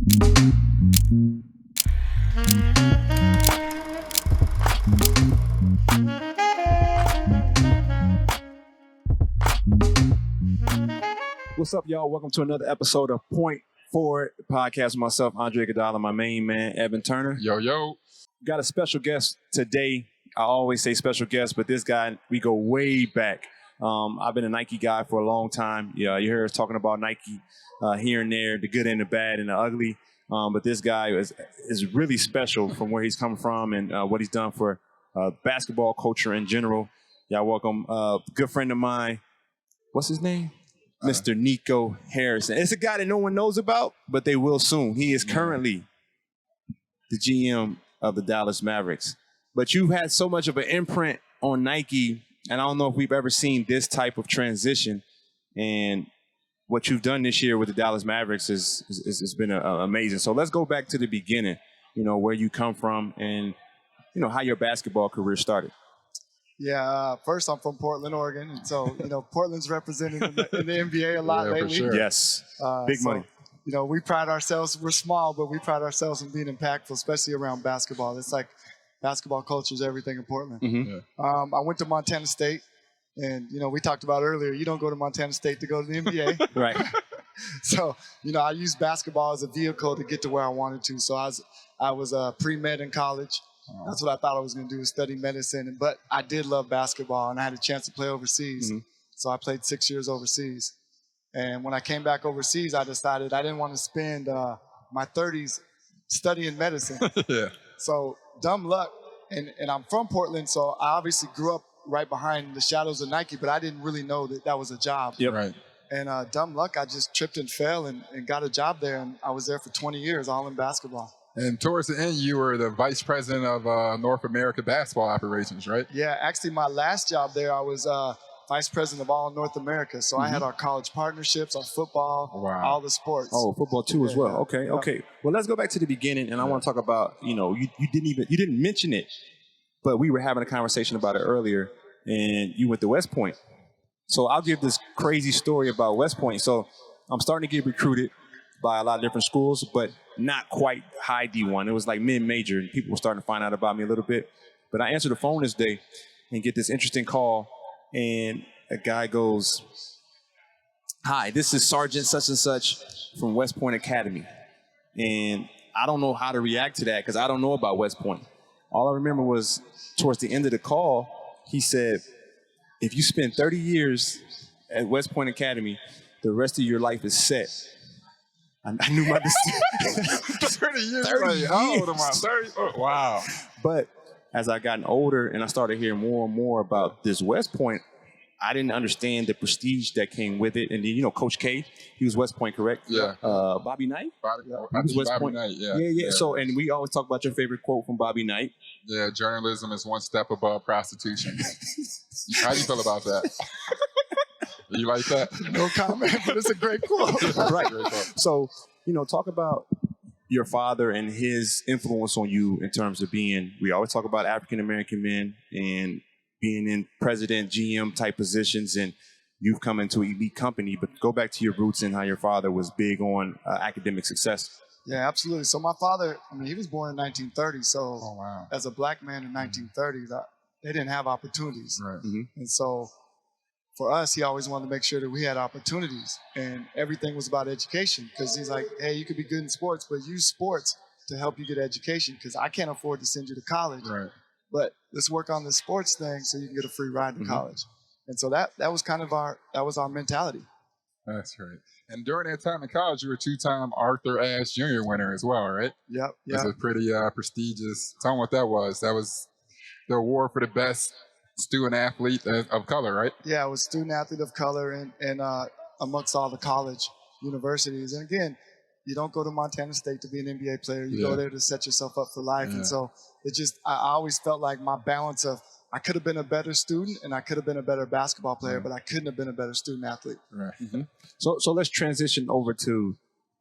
What's up, y'all? Welcome to another episode of Point Forward Podcast with myself, Andre Iguodala, my main man, Evan Turner. Yo. Got a special guest today. I always say special guest, but this guy, we go way back. I've been a Nike guy for a long time. Yeah, you hear us talking about Nike here and there, the good and the bad and the ugly. But this guy is really special from where he's come from and what he's done for basketball culture in general. Y'all welcome a good friend of mine. What's his name? Mr. Nico Harrison. It's a guy that no one knows about, but they will soon. He is currently the GM of the Dallas Mavericks. But you've had so much of an imprint on Nike, and I don't know if we've ever seen this type of transition. And what you've done this year with the Dallas Mavericks has been amazing. So let's go back to the beginning, where you come from and, how your basketball career started. Yeah, first I'm from Portland, Oregon, and so Portland's represented in the NBA a lot lately. For sure. Yes, big money. We pride ourselves. We're small, but we pride ourselves in being impactful, especially around basketball. It's like basketball culture is everything in Portland. Mm-hmm. I went to Montana State, and we talked about earlier. You don't go to Montana State to go to the NBA, Right? So I used basketball as a vehicle to get to where I wanted to. So I was pre-med in college. That's what I thought I was going to do, is study medicine. But I did love basketball, and I had a chance to play overseas. Mm-hmm. So I played 6 years overseas. And when I came back overseas, I decided I didn't want to spend my 30s studying medicine. Yeah. So dumb luck. And I'm from Portland, so I obviously grew up right behind the shadows of Nike, but I didn't really know that was a job. Yep. Right. And dumb luck, I just tripped and fell and got a job there. And I was there for 20 years, all in basketball. And towards the end, you were the vice president of North America basketball operations, right? Yeah, actually, my last job there, I was vice president of all North America. So I had our college partnerships, our football, all the sports. Oh, football too as well. Okay. Well, let's go back to the beginning, and I want to talk about you didn't mention it, but we were having a conversation about it earlier, and you went to West Point. So I'll give this crazy story about West Point. So I'm starting to get recruited by a lot of different schools, but not quite high D1. It was like mid-major, and people were starting to find out about me a little bit. But I answered the phone this day and get this interesting call, and a guy goes, "Hi, this is Sergeant such and such from West Point Academy." And I don't know how to react to that because I don't know about West Point. All I remember was towards the end of the call, he said, "If you spend 30 years at West Point Academy, the rest of your life is set." I knew my mistake. 30 years. 30 years. How old am I? 30? Oh, wow. But as I gotten older and I started hearing more and more about this West Point, I didn't understand the prestige that came with it. And then, Coach K, he was West Point, correct? Yeah. Bobby Knight? He was West Point. Knight, yeah. So, and we always talk about your favorite quote from Bobby Knight. Yeah, journalism is one step above prostitution. How do you feel about that? You like that? No comment, but it's a great quote. Right. So, talk about your father and his influence on you in terms of we always talk about African-American men and being in president, GM type positions, and you've come into an elite company, but go back to your roots and how your father was big on academic success. Yeah, absolutely. So my father, he was born in 1930. So as a black man in 1930s, they didn't have opportunities. Right. Mm-hmm. And so for us, he always wanted to make sure that we had opportunities, and everything was about education, because he's like, hey, you could be good in sports, but use sports to help you get education, because I can't afford to send you to college. Right. But let's work on this sports thing so you can get a free ride to college. And so that was kind of our mentality. That's right. And during that time in college, you were a two-time Arthur Ashe Jr. winner as well, right? Yep. That's a pretty prestigious. Tell me what that was. That was the award for the best student athlete of color, right? Yeah, I was student athlete of color and amongst all the college universities. And again, you don't go to Montana State to be an NBA player. You go there to set yourself up for life. And so I always felt like my balance of I could have been a better student and I could have been a better basketball player, but I couldn't have been a better student athlete. Right. Mm-hmm. So let's transition over to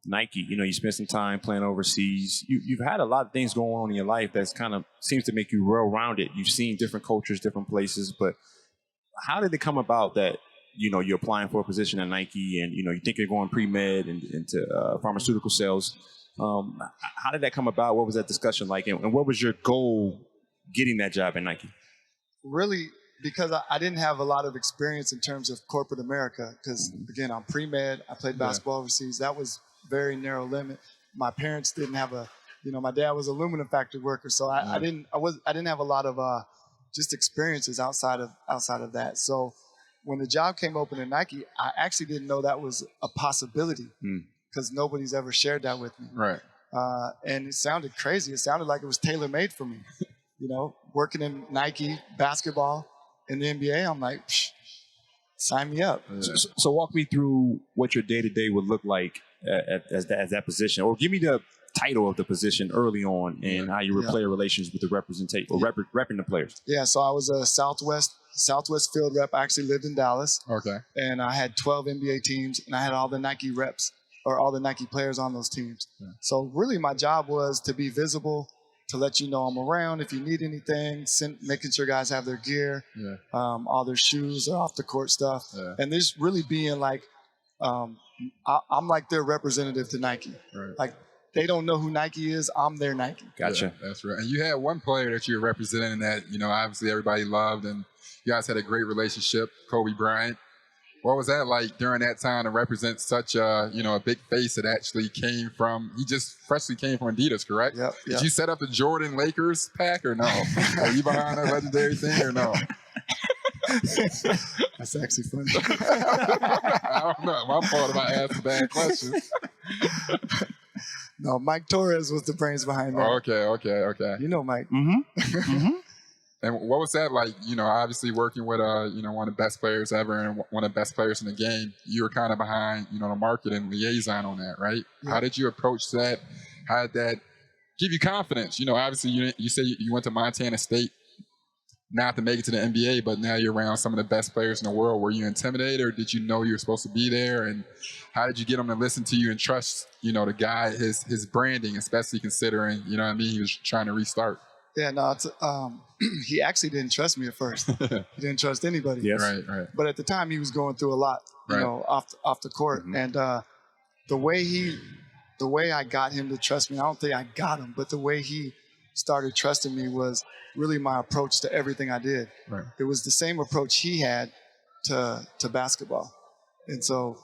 Nike. You spent some time playing overseas. You've had a lot of things going on in your life that's kind of seems to make you well-rounded. You've seen different cultures, different places, but how did it come about that, you're applying for a position at Nike and, you think you're going pre-med and into pharmaceutical sales? How did that come about? What was that discussion like? And what was your goal getting that job at Nike? Really, because I didn't have a lot of experience in terms of corporate America. Because again, I'm pre-med. I played basketball overseas. That was very narrow limit. My parents didn't have my dad was an aluminum factory worker, so I didn't have a lot of just experiences outside of that. So when the job came open at Nike, I actually didn't know that was a possibility because nobody's ever shared that with me. Right. And it sounded crazy. It sounded like it was tailor-made for me. Working in Nike basketball in the NBA, I'm like, sign me up. So walk me through what your day-to-day would look like as that position, or give me the title of the position early on and how you were player relations with the representation or repping the players. Yeah, so I was a Southwest field rep. I actually lived in Dallas. Okay. And I had 12 NBA teams, and I had all the Nike reps or all the Nike players on those teams. Yeah. So really my job was to be visible, to let you know I'm around if you need anything, making sure guys have their gear, all their shoes, or off the court stuff. Yeah. And just really being like, I'm like their representative to Nike. Right. Like, they don't know who Nike is. I'm their Nike. Gotcha. Yeah, that's right. And you had one player that you were representing that, obviously everybody loved, and you guys had a great relationship, Kobe Bryant. What was that like during that time to represent such a big face that actually he just freshly came from Adidas, correct? Yep. Did you set up the Jordan Lakers pack or no? Are you behind that legendary thing or no? That's actually funny. I don't know. My fault if I asked bad questions. No, Mike Torres was the brains behind that. Okay. You know Mike. Mm-hmm. And what was that like, obviously working with, one of the best players ever and one of the best players in the game? You were kind of behind, the marketing liaison on that, right? Yeah. How did you approach that? How did that give you confidence? Obviously you say you went to Montana State not to make it to the NBA, but now you're around some of the best players in the world. Were you intimidated, or did you know you were supposed to be there? And how did you get them to listen to you and trust, the guy, his branding, especially considering, he was trying to restart? Yeah, no, he actually didn't trust me at first. He didn't trust anybody. Yes. Right. But at the time, he was going through a lot, off the court. Mm-hmm. And the way I got him to trust me, I don't think I got him, but the way he started trusting me was really my approach to everything I did. Right. It was the same approach he had to basketball. And so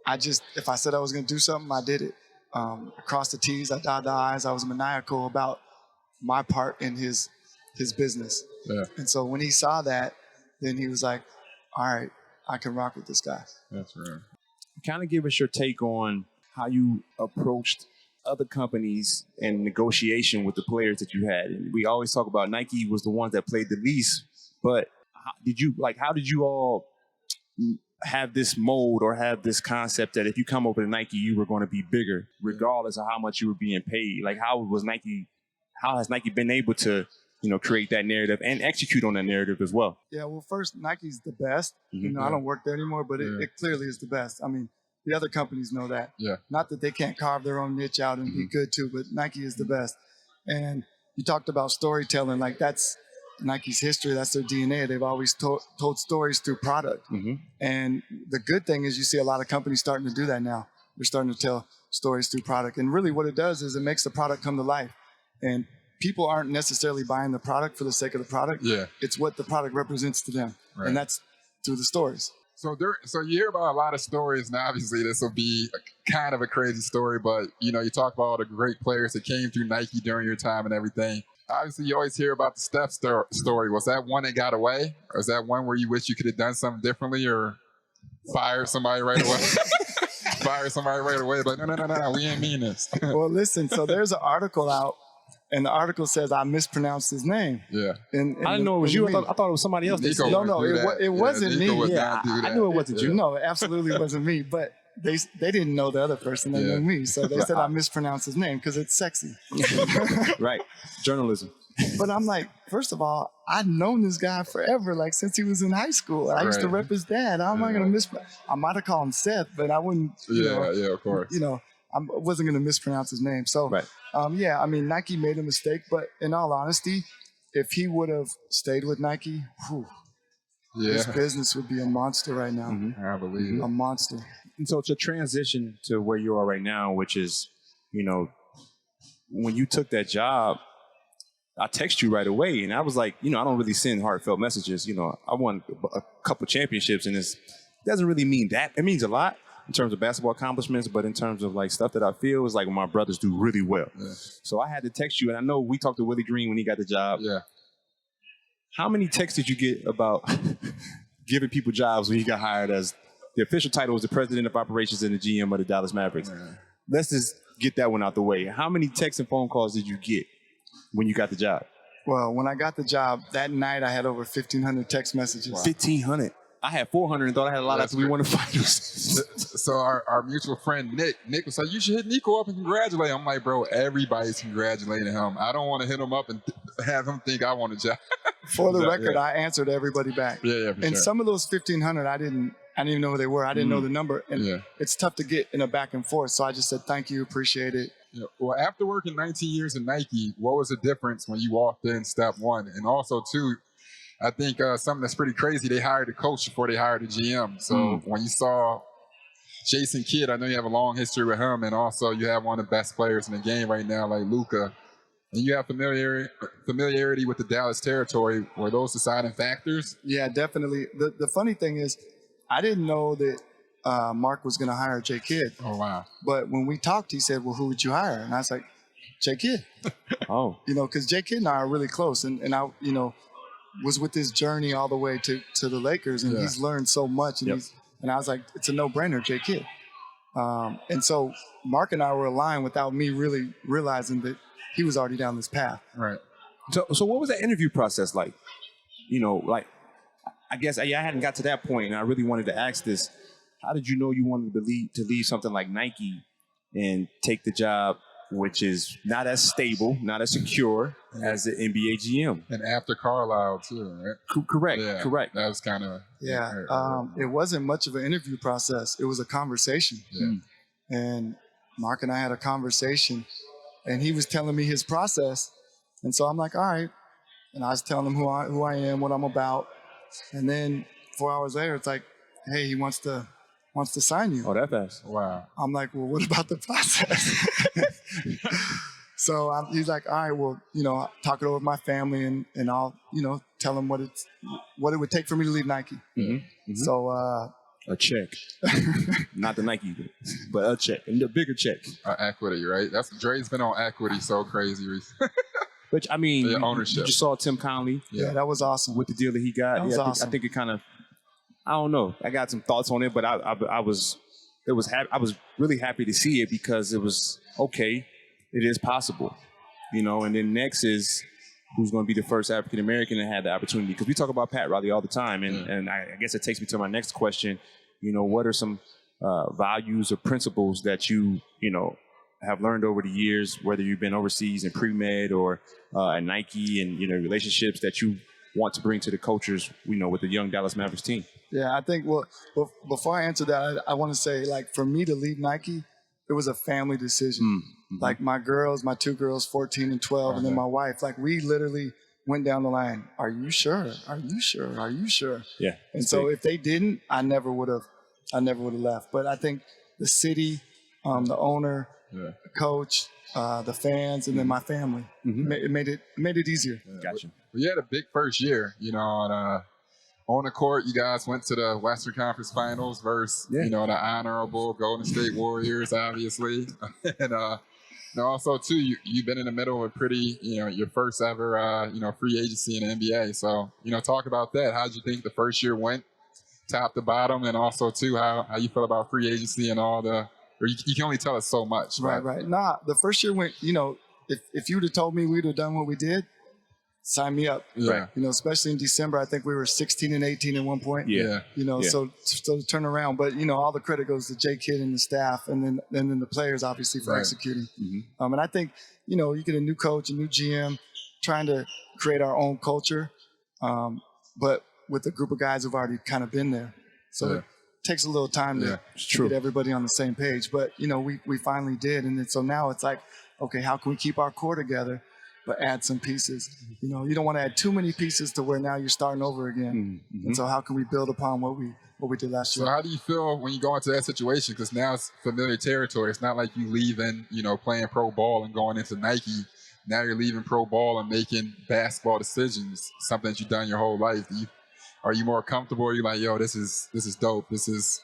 if I said I was going to do something, I did it. Across the T's, I dotted the I's. I was maniacal about my part in his business. Yeah. And so when he saw that, then he was like, all right, I can rock with this guy. That's right. Kind of give us your take on how you approached other companies and negotiation with the players that you had. And we always talk about Nike was the ones that played the least, but how did you all have this mold or have this concept that if you come over to Nike, you were going to be bigger, regardless of how much you were being paid? Like, how has Nike been able to, create that narrative and execute on that narrative as well? Yeah, well, first, Nike's the best. Mm-hmm. I don't work there anymore, but it clearly is the best. I mean, the other companies know that. Yeah. Not that they can't carve their own niche out and be good too, but Nike is the best. And you talked about storytelling, like that's Nike's history. That's their DNA. They've always told stories through product. Mm-hmm. And the good thing is you see a lot of companies starting to do that now. They're starting to tell stories through product. And really what it does is it makes the product come to life. And people aren't necessarily buying the product for the sake of the product. Yeah. It's what the product represents to them. Right. And that's through the stories. So you hear about a lot of stories, and obviously this will be kind of a crazy story, but, you talk about all the great players that came through Nike during your time and everything. Obviously, you always hear about the Steph story. Was that one that got away? Or is that one where you wish you could have done something differently or fired somebody right away? But no, we ain't mean this. Well, listen, so there's an article out, and the article says I mispronounced his name. Yeah. I didn't know it was you. I thought it was somebody else. No, it wasn't me. I knew it wasn't you. No, it absolutely wasn't me. But they didn't know the other person. They knew me. So they said I mispronounced his name because it's sexy. Right. Journalism. But I'm like, first of all, I've known this guy forever, like since he was in high school. I used to rep his dad. How am I going to mispronounce? I might have called him Seth, but I wouldn't. Yeah, of course. I wasn't going to mispronounce his name. So, Nike made a mistake. But in all honesty, if he would have stayed with Nike, his business would be a monster right now. Mm-hmm. I believe it. A monster. And so to transition to where you are right now, which is, when you took that job, I text you right away, and I was like, I don't really send heartfelt messages. I won a couple championships, and it doesn't really mean that. It means a lot in terms of basketball accomplishments, but in terms of like stuff that I feel is like when my brothers do really well. Yeah. So I had to text you, and I know we talked to Willie Green when he got the job. Yeah. How many texts did you get about giving people jobs when you got hired as the official title was the president of operations and the GM of the Dallas Mavericks? Yeah. Let's just get that one out the way. How many texts and phone calls did you get when you got the job? Well, when I got the job, that night I had over 1,500 text messages. Wow. 1,500? I had 400 and thought I had a lot after we won the finals. So our mutual friend, Nick was like, you should hit Nico up and congratulate him. I'm like, bro, everybody's congratulating him. I don't want to hit him up and have him think I want a job. For the record, I answered everybody back. Yeah, and some of those 1,500, I didn't even know who they were. I didn't know the number. And it's tough to get in a back and forth. So I just said, thank you, appreciate it. Yeah. Well, after working 19 years in Nike, what was the difference when you walked in step one? And also, too, I think something that's pretty crazy, they hired a coach before they hired a GM. So when you saw Jason Kidd, I know you have a long history with him, and also you have one of the best players in the game right now, like Luka, and you have familiarity with the Dallas territory. Were those deciding factors? Yeah, definitely. The funny thing is, I didn't know that Mark was going to hire Jay Kidd. Oh, wow. But when we talked, he said, well, who would you hire? And I was like, Jay Kidd. Oh. Because Jay Kidd and I are really close. And I, was with his journey all the way to the Lakers, and he's learned so much. And, and I was like, it's a no-brainer, Jay Kidd. And so Mark and I were aligned without me really realizing that he was already down this path. Right. So what was that interview process like? I guess I hadn't got to that point, and I really wanted to ask this. How did you know you wanted to leave something like Nike and take the job, which is not as stable, not as secure as the NBA GM? And after Carlisle, too, right? Correct, yeah, correct. That was kind of... It wasn't much of an interview process. It was a conversation. Yeah. And Mark and I had a conversation, and he was telling me his process. And so I'm like, all right. And I was telling him who I am, what I'm about. And then 4 hours later, it's like, hey, he wants to sign you. Oh, that fast. Wow. I'm like, well, what about the process? So he's like, all right, well, talk it over with my family, and I'll, tell them what it would take for me to leave Nike. Mm-hmm. Mm-hmm. So a check, not the Nike, but a check, and the bigger check. Equity, right? Dre's been on equity so crazy recently. Which, I mean, the ownership. You just saw Tim Conley. Yeah, that was awesome. With the deal that he got. That was awesome. I think it kind of, I don't know. I got some thoughts on it, but I was really happy to see it because it was, okay, it is possible. And then next is who's going to be the first African-American to have the opportunity. Because we talk about Pat Riley all the time, and I guess it takes me to my next question. What are some values or principles that you have learned over the years, whether you've been overseas in pre-med or at Nike, and relationships that you want to bring to the cultures, with the young Dallas Mavericks team? Yeah, I think, well, before I answer that, I want to say, like, for me to leave Nike, it was a family decision. Mm-hmm. Like, my two girls, 14 and 12, and then my wife, like, we literally went down the line. Are you sure? Are you sure? Are you sure? Yeah. And so if they didn't, I never would have left. But I think the city, the owner, the coach, the fans, and then my family, it made it easier. Yeah. Gotcha. You had a big first year, on the court. You guys went to the Western Conference Finals versus, the honorable Golden State Warriors, obviously. And also, too, you've been in the middle of a pretty, your first ever, free agency in the NBA. So, talk about that. How did you think the first year went, top to bottom? And also, too, how you feel about free agency and all the, or you can only tell us so much. Right. Nah, the first year went, if you would have told me we'd have done what we did, sign me up. Yeah. Especially in December, I think we were 16 and 18 at one point. Yeah. So to turn around. But, all the credit goes to Jay Kidd and the staff, and then the players, obviously, for executing. Mm-hmm. And I think, you get a new coach, a new GM, trying to create our own culture, but with a group of guys who've already kind of been there. So it takes a little time to get everybody on the same page. But, we finally did. And then so now it's like, okay, how can we keep our core together? but add some pieces. You know, you don't want to add too many pieces to where now you're starting over again. Mm-hmm. And so how can we build upon what we did last year? So how do you feel when you go into that situation? Because now it's familiar territory. It's not like you leaving, you know, playing pro ball and going into Nike. Now you're leaving pro ball and making basketball decisions, something that you've done your whole life. Are you more comfortable? Or are you like, yo, this is dope. This is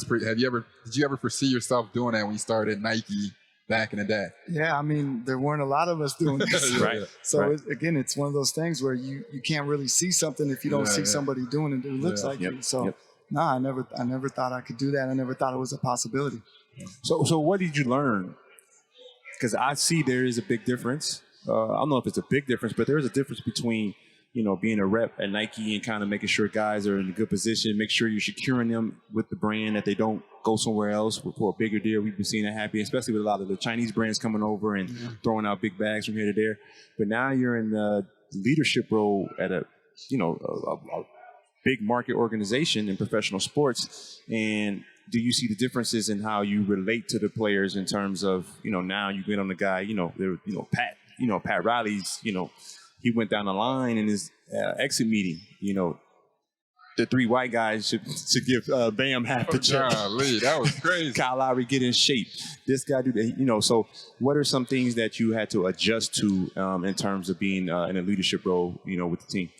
pretty. Did you ever foresee yourself doing that when you started at Nike back in the day? Yeah, I mean, there weren't a lot of us doing this. Right. So right. Again, it's one of those things where you can't really see something if you don't see somebody doing it who looks like you. So I never thought I could do that. I never thought it was a possibility. So what did you learn? Because I see there is a big difference. I don't know if it's a big difference, but there is a difference between, you know, being a rep at Nike and kind of making sure guys are in a good position, make sure you're securing them with the brand, that they don't go somewhere else for a bigger deal. We've been seeing that happen, especially with a lot of the Chinese brands coming over and throwing out big bags from here to there. But now you're in the leadership role at a big market organization in professional sports. And do you see the differences in how you relate to the players in terms of, you know, now you get on the guy, Pat Riley's, he went down the line in his exit meeting, the three white guys should give Bam half the check. Golly, that was crazy. Kyle Lowry get in shape. This guy do that, so what are some things that you had to adjust to in terms of being in a leadership role, with the team?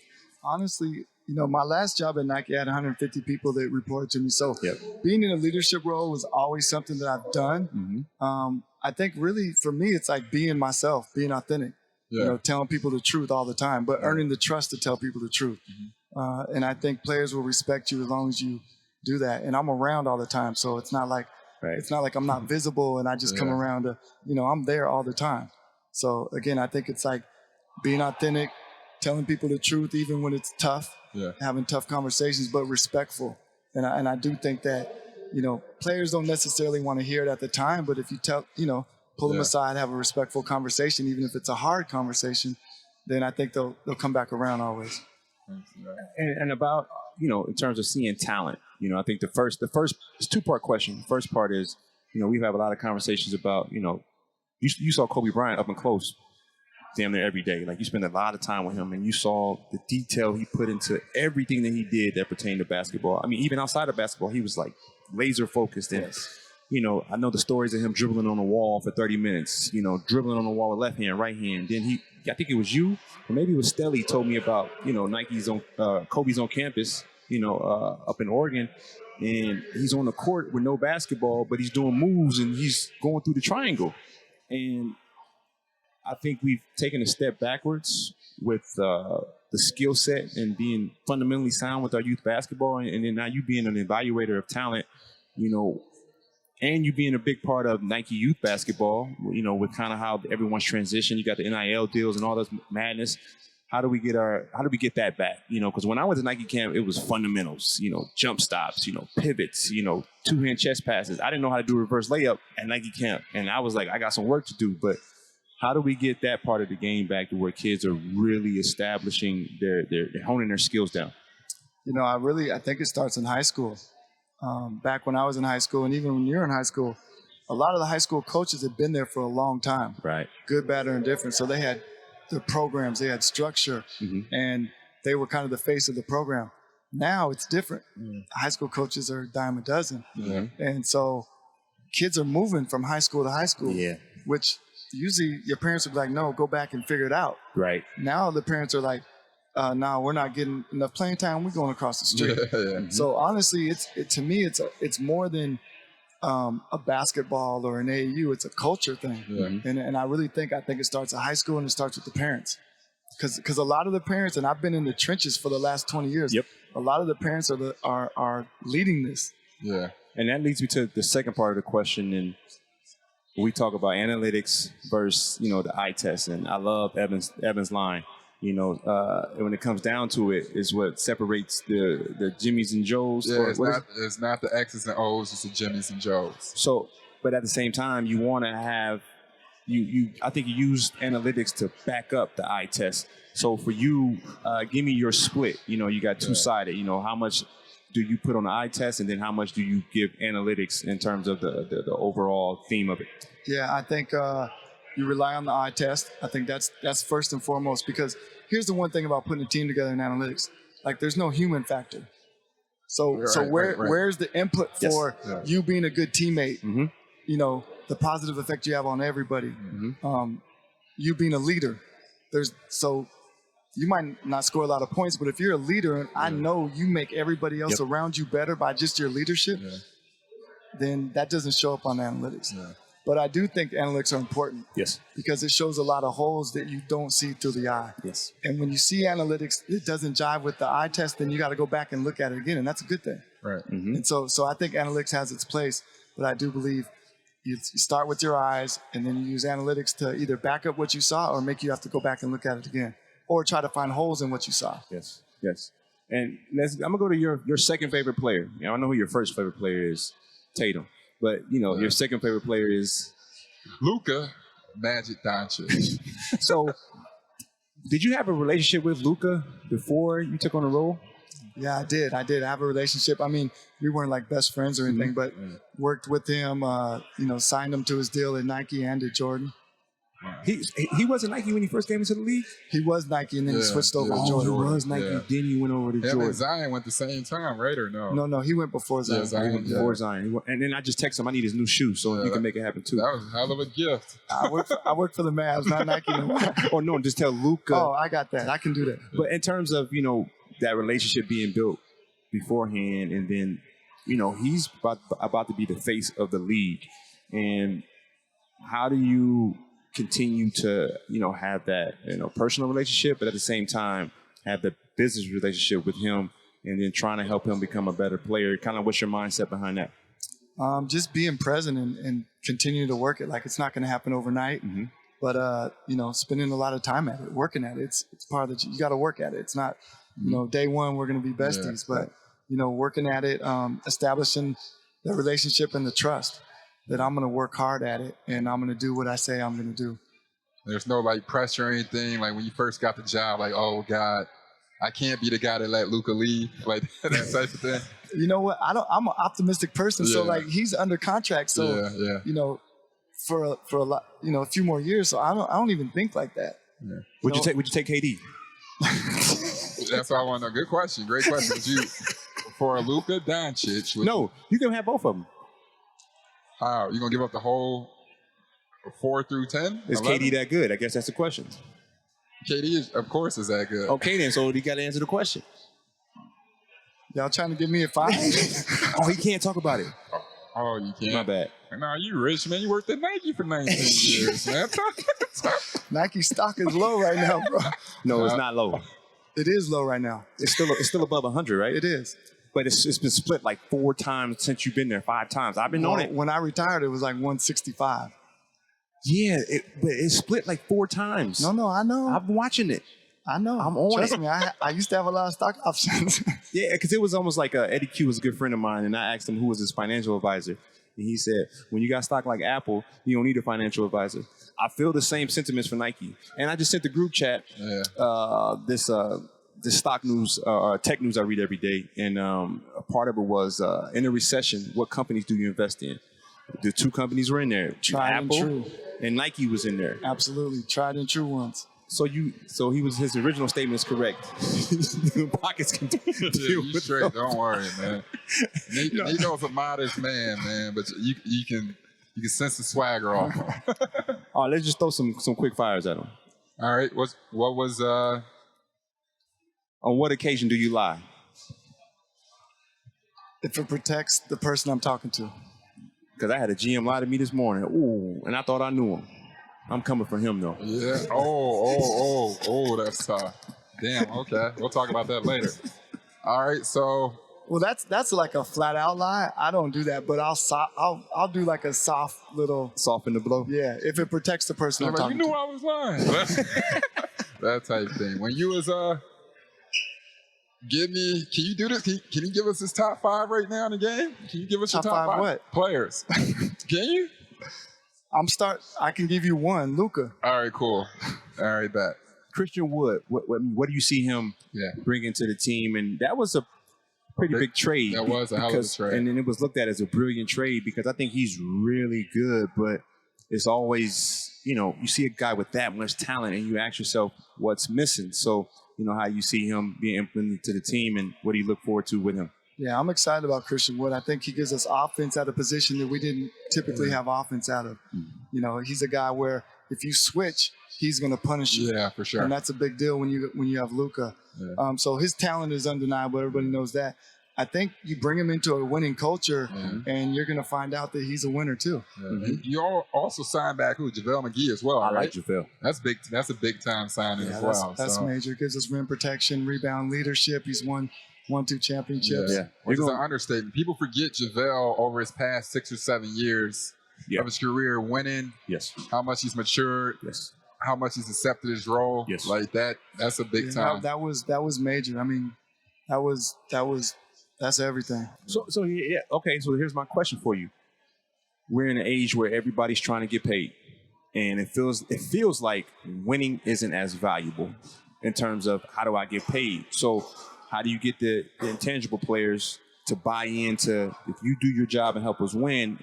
Honestly, my last job at Nike, I had 150 people that reported to me. So being in a leadership role was always something that I've done. Mm-hmm. I think really for me, it's like being myself, being authentic, telling people the truth all the time, but earning the trust to tell people the truth. Mm-hmm. And I think players will respect you as long as you do that. And I'm around all the time. So it's not like, I'm not visible and I just come around to, I'm there all the time. So again, I think it's like being authentic, telling people the truth, even when it's tough. Having tough conversations, but respectful. And I do think that, players don't necessarily want to hear it at the time, but if you pull them aside, have a respectful conversation, even if it's a hard conversation, then I think they'll come back around always. And about, in terms of seeing talent, I think the first it's a two-part question. The first part is, we've had a lot of conversations about, you saw Kobe Bryant up and close damn near every day. Like, you spend a lot of time with him and you saw the detail he put into everything that he did that pertained to basketball. I mean, even outside of basketball, he was like laser focused. And, I know the stories of him dribbling on the wall for 30 minutes, dribbling on the wall with left hand, right hand. Then I think it was you, or maybe it was Stelly told me about, Nike's on, Kobe's on campus, up in Oregon. And he's on the court with no basketball, but he's doing moves and he's going through the triangle. And I think we've taken a step backwards with the skill set and being fundamentally sound with our youth basketball. And then now you being an evaluator of talent, and you being a big part of Nike youth basketball, with kind of how everyone's transitioned. You got the NIL deals and all this madness. How do we get that back? Because when I went to Nike camp, it was fundamentals, jump stops, pivots, two-hand chest passes. I didn't know how to do a reverse layup at Nike camp. And I was like, I got some work to do, but how do we get that part of the game back to where kids are really establishing they're honing their skills down? I think it starts in high school. Back when I was in high school, and even when you're in high school, a lot of the high school coaches had been there for a long time. Right. Good, bad, or indifferent. So they had the programs, they had structure, and they were kind of the face of the program. Now it's different. High school coaches are a dime a dozen. And so kids are moving from high school to high school, which usually your parents would be like, no, go back and figure it out. Right. Now the parents are like, no, we're not getting enough playing time. We're going across the street. So honestly, to me, it's more than a basketball or an AAU. It's a culture thing. And I really think it starts at high school and it starts with the parents. Because a lot of the parents, and I've been in the trenches for the last 20 years, a lot of the parents are leading this. Yeah. And that leads me to the second part of the question. And we talk about analytics versus, the eye test. And I love Evan's line. When it comes down to it, is what separates the Jimmys and Joes. Yeah, it's not the X's and O's, it's the Jimmys and Joes. So, but at the same time, you want to have I think you use analytics to back up the eye test. So for you, give me your split. You got two-sided. How much do you put on the eye test, and then how much do you give analytics in terms of the overall theme of it? Yeah, I think You rely on the eye test. I think that's first and foremost, because here's the one thing about putting a team together in analytics. Like, there's no human factor. So where's the input for you being a good teammate? Mm-hmm. You know, the positive effect you have on everybody. Mm-hmm. You being a leader. So you might not score a lot of points, but if you're a leader and I know you make everybody else around you better by just your leadership, then that doesn't show up on analytics. Yeah. But I do think analytics are important. Yes. Because it shows a lot of holes that you don't see through the eye. Yes. And when you see analytics, it doesn't jive with the eye test, then you got to go back and look at it again, and that's a good thing. Right. Mm-hmm. And so I think analytics has its place, but I do believe you start with your eyes, and then you use analytics to either back up what you saw or make you have to go back and look at it again, or try to find holes in what you saw. Yes. Yes. And I'm gonna go to your second favorite player. You know, I know who your first favorite player is, Tatum. But, you know, your second favorite player is Luka Doncic. So, did you have a relationship with Luka before you took on the role? Yeah, I did. I have a relationship. I mean, we weren't like best friends or anything, but worked with him, signed him to his deal at Nike and at Jordan. He wasn't Nike when he first came into the league? He was Nike, and then he switched over to Jordan. He was Nike, then he went over to Jordan. And Zion went the same time, right, or no? No, he went before Zion. Yeah, Zion he went before Zion. And then I just texted him, I need his new shoes, so you can make it happen too. That was a hell of a gift. I work for the Mavs, not Nike no more. Oh, no, just tell Luka. Oh, I got that. I can do that. But in terms of, that relationship being built beforehand, and then, he's about to be the face of the league. And how do you continue to, have that, personal relationship, but at the same time have the business relationship with him, and then trying to help him become a better player? Kind of what's your mindset behind that? Just being present and continue to work it. Like, it's not going to happen overnight, but, spending a lot of time at it, working at it. It's part of you got to work at it. It's not, day one, we're going to be besties, but, working at it, establishing the relationship and the trust that I'm going to work hard at it, and I'm going to do what I say I'm going to do. There's no pressure or anything. Like, when you first got the job, oh God, I can't be the guy that let Luka leave, that type of thing. You know what? I'm an optimistic person, so he's under contract, so for a lot, a few more years. So I don't even think like that. Yeah. Would you take KD? That's what I want to know. Good question. Great question. Would you, for Luka Doncic? No, you can have both of them. How? You gonna give up the whole 4 through 10? Is 11? KD that good? I guess that's the question. KD, of course, is that good. Okay, then. So you got to answer the question. Y'all trying to give me a 5? Oh, he can't talk about it. Oh, you can't. My bad. No, you rich, man. You worked at Nike for 19 years, man. Nike stock is low right now, bro. No, it's not low. It is low right now. It's still above 100, right? It is. But it's been split 4 times since you've been there, 5 times. I've been on it. When I retired, it was 165. Yeah, but it's split 4 times. No, I know. I'm watching it. I know. I'm on Trust me, I used to have a lot of stock options. Yeah, because it was almost like Eddie Q was a good friend of mine, and I asked him who was his financial advisor. And he said, when you got stock like Apple, you don't need a financial advisor. I feel the same sentiments for Nike. And I just sent the group chat this stock news, tech news I read every day. And a part of it was, in a recession, what companies do you invest in? The 2 companies were in there. Apple and Nike was in there. Absolutely. Tried and true ones. So his original statement is correct. Pockets can deal with straight. Don't worry, man. Nico's a modest man, but you can sense the swagger off him. All right, let's just throw some quick fires at him. All right, what was on what occasion do you lie? If it protects the person I'm talking to. Because I had a GM lie to me this morning. Ooh, and I thought I knew him. I'm coming for him, though. Yeah. Oh, that's tough. Damn, okay. We'll talk about that later. All right, so. Well, that's like a flat out lie. I don't do that, but I'll do a soft little. Soften the blow? Yeah, if it protects the person I'm talking to. You knew I was lying. That type thing. When you was, can you do this? Can you give us his top 5 right now in the game? Can you give us your top 5 what? Players? Can you? I can give you one, Luka. All right, cool. All right, bet. Christian Wood, what do you see him bringing to the team? And that was a pretty big trade. That was a hell of a trade. And then it was looked at as a brilliant trade because I think he's really good, but it's always you see a guy with that much talent and you ask yourself what's missing. So, how you see him being implemented to the team and what do you look forward to with him? Yeah, I'm excited about Christian Wood. I think he gives us offense at a position that we didn't typically have offense out of. He's a guy where if you switch, he's going to punish you. Yeah, for sure. And that's a big deal when you have Luka. Yeah. So his talent is undeniable. Everybody knows that. I think you bring him into a winning culture, and you're going to find out that he's a winner too. Yeah. You also signed back JaVale McGee as well, right? I like JaVale. That's big. That's a big time signing as well. That's major. It gives us rim protection, rebound leadership. He's won 2 championships. Yeah. Which is an understatement. People forget JaVale over his past 6 or 7 years of his career winning. Yes. How much he's matured. Yes. How much he's accepted his role. Yes. Like that. That's a big time. That was major. I mean, that's everything. So okay. So here's my question for you. We're in an age where everybody's trying to get paid, and it feels like winning isn't as valuable in terms of how do I get paid. So how do you get the intangible players to buy into if you do your job and help us win?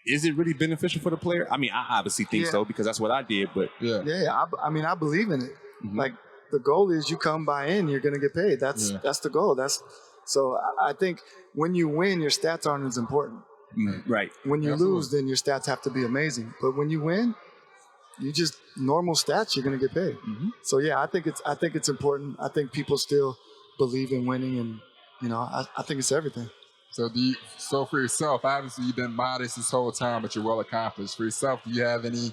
Is it really beneficial for the player? I mean, I obviously think so because that's what I did. But I believe in it. Like the goal is you come buy in, you're going to get paid. That's the goal. So I think when you win, your stats aren't as important. Right. When you lose, then your stats have to be amazing. But when you win, you just normal stats, you're going to get paid. So I think it's important. I think people still believe in winning, and I think it's everything. So for yourself, obviously you've been modest this whole time, but you're well accomplished. For yourself, do you have any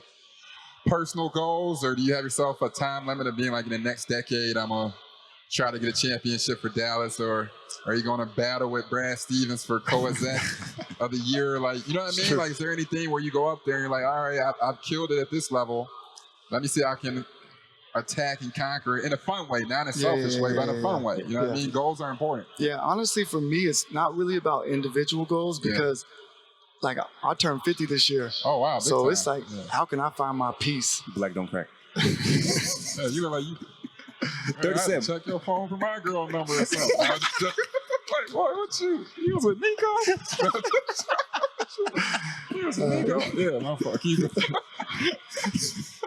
personal goals, or do you have yourself a time limit of being like in the next decade, I'm gonna try to get a championship for Dallas, or are you going to battle with Brad Stevens for co-exec of the year? Like, you know what I mean? Like, is there anything where you go up there and you're like, all right, I've killed it at this level. Let me see how I can attack and conquer it in a fun way, not in a selfish way, but in a fun way. You know what I mean? Goals are important. Yeah, honestly, for me, it's not really about individual goals because, like, I turned 50 this year. Oh, wow. So time. It's like, how can I find my peace? Black don't crack. You look like you... 37. Check your phone for my girl number or something. Like, boy, what you? You was with Nico? You was with Nico? Yeah, my fault.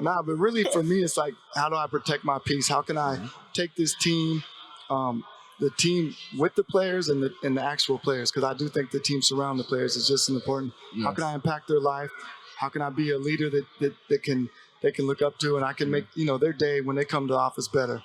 Nah, but really for me, it's like, how do I protect my peace? How can I take this team, the team with the players and the actual players? Because I do think the team surround the players is just as important. Yes. How can I impact their life? How can I be a leader that they can look up to, and I can make their day when they come to the office better.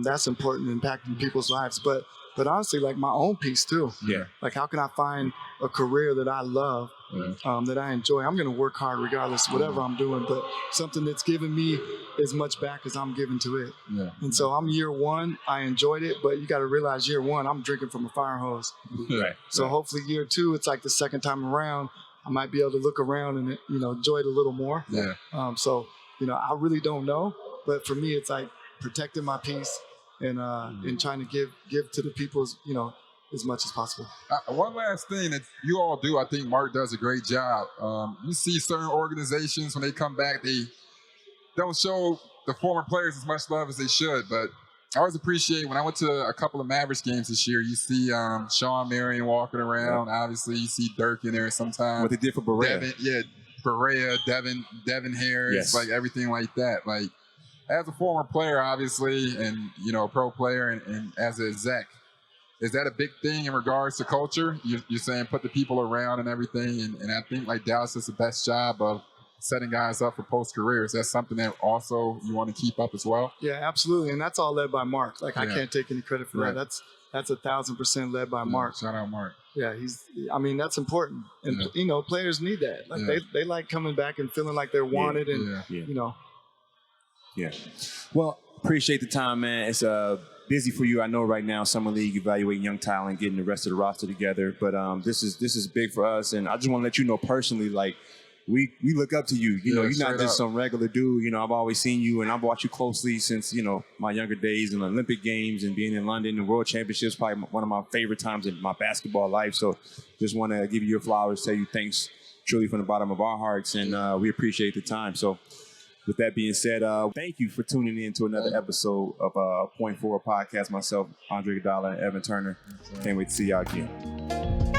That's important, impacting people's lives. But honestly, like my own peace too. Yeah. Like how can I find a career that I love, that I enjoy? I'm going to work hard regardless of whatever I'm doing, but something that's giving me as much back as I'm giving to it. Yeah. And so I'm year one. I enjoyed it, but you got to realize year one, I'm drinking from a fire hose. Right. So hopefully year two, it's like the second time around, I might be able to look around and enjoy it a little more. Yeah. So I really don't know, but for me, it's like protecting my peace and trying to give to the people as much as possible. One last thing that you all do, I think Mark does a great job. You see certain organizations when they come back, they don't show the former players as much love as they should, but I always appreciate when I went to a couple of Mavericks games this year, you see Sean Marion walking around. Yeah. Obviously, you see Dirk in there sometimes. What they did for Barea. Barea, Devin Harris, like everything like that. Like, as a former player, obviously, and, a pro player and as an exec, is that a big thing in regards to culture? You're saying put the people around and everything, and I think, like, Dallas does the best job of setting guys up for post-career. Is that something that also you want to keep up as well? Yeah, absolutely. And that's all led by Mark. Like, I can't take any credit for that. That's 1,000% led by Mark. Shout out Mark. Yeah, that's important. And, players need that. Like, they like coming back and feeling like they're wanted Yeah. Well, appreciate the time, man. It's busy for you, I know, right now. Summer League, evaluating young talent, getting the rest of the roster together. But this is big for us. And I just want to let you know personally, like, we look up to you. You're not just some regular dude. I've always seen you, and I've watched you closely since, my younger days in the Olympic Games and being in London. The World Championships, probably one of my favorite times in my basketball life. So just want to give you your flowers, tell you thanks truly from the bottom of our hearts, and we appreciate the time. So with that being said, thank you for tuning in to another episode of Point Forward Podcast. Myself, Andre Iguodala, and Evan Turner. Can't wait to see y'all again.